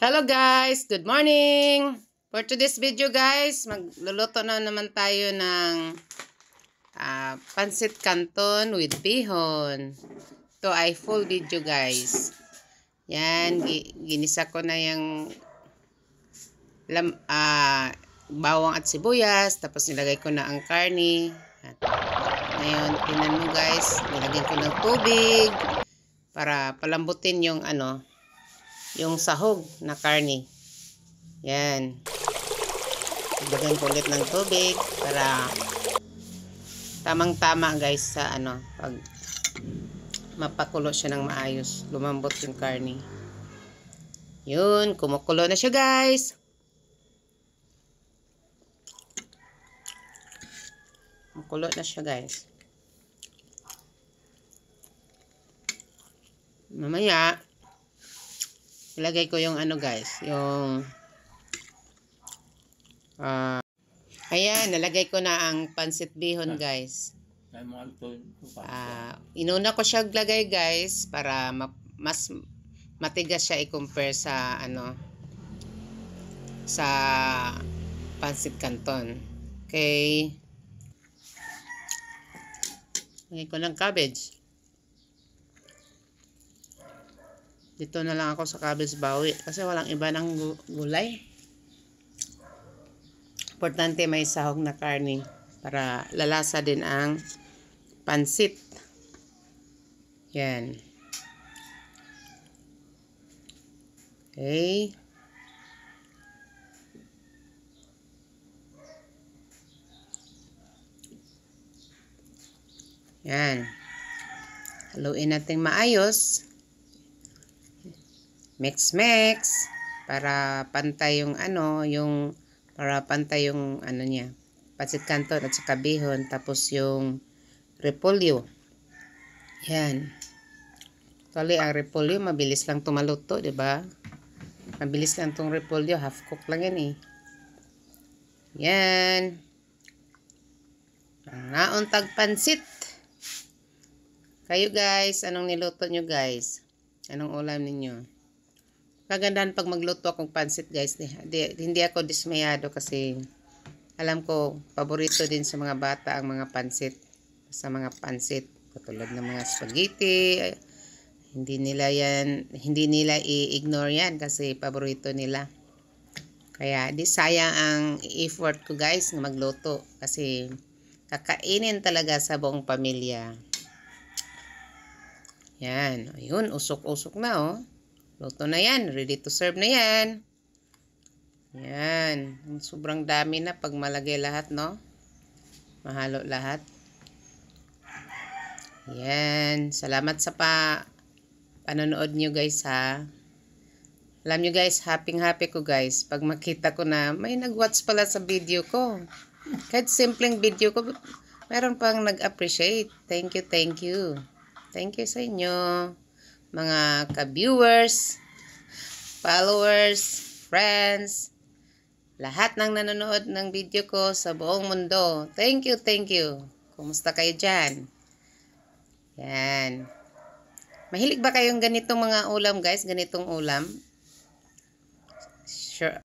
Hello guys, good morning. For today's video guys, magluluto na naman tayo ng pancit canton with bihon. Ito ay full video guys. Yan, ginisa ko na yung bawang at sibuyas, tapos nilagay ko na ang karni. At ngayon, tingnan mo guys, nilagyan ko ng tubig para palambutin yung yung sahog na karni. Yan. Lagyan ko ulit ng tubig para tamang-tama guys sa pag mapakulo siya ng maayos. Lumambot yung karni. Yun, kumukulo na siya guys. Kumukulo na siya guys. Mamaya ilagay ko yung guys, yung ayan, nalagay ko na ang pancit bihon guys. Inuna ko siya lagay guys para mas matigas siya i-compare sa sa pancit canton. Okay. Lagay ko ng cabbage. Dito na lang ako sa cabbage bawi kasi walang iba ng gulay. Importante may sahog na karni para lalasa din ang pansit. Yan. Okay. Yan. Haluin natin maayos. Mix para pantay yung niya, pancit canton at saka bihon, tapos yung repolyo. Yan. Actually, ang repolyo mabilis lang tumaluto, 'di ba? Mabilis lang tong repolyo, half cook lang yan eh. Yan. Ang nauntag pansit. Kayo guys, anong niluto nyo guys? Anong ulam ninyo? Kagandahan pag magluto akong pansit guys, hindi ako dismayado kasi alam ko paborito din sa mga bata ang mga pansit. Sa mga pansit katulad ng mga spaghetti, hindi nila i-ignore yan kasi paborito nila. Kaya di sayang ang effort ko guys na magluto kasi kakainin talaga sa buong pamilya. Yan, ayun, usok-usok na oh. Luto na yan. Ready to serve na yan. Yan. Sobrang dami na pag malagay lahat, no? Mahalo lahat. Yan. Salamat sa panonood nyo guys, ha? Alam nyo guys, happy ko guys. Pag makita ko na may nag-watch pala sa video ko. Kahit simpleng video ko, meron pang nag-appreciate. Thank you, thank you. Thank you sa inyo. Mga ka-viewers, followers, friends, lahat ng nanonood ng video ko sa buong mundo. Thank you, thank you. Kumusta kayo dyan? Yan. Mahilig ba kayong ganitong mga ulam guys? Ganitong ulam? Sure.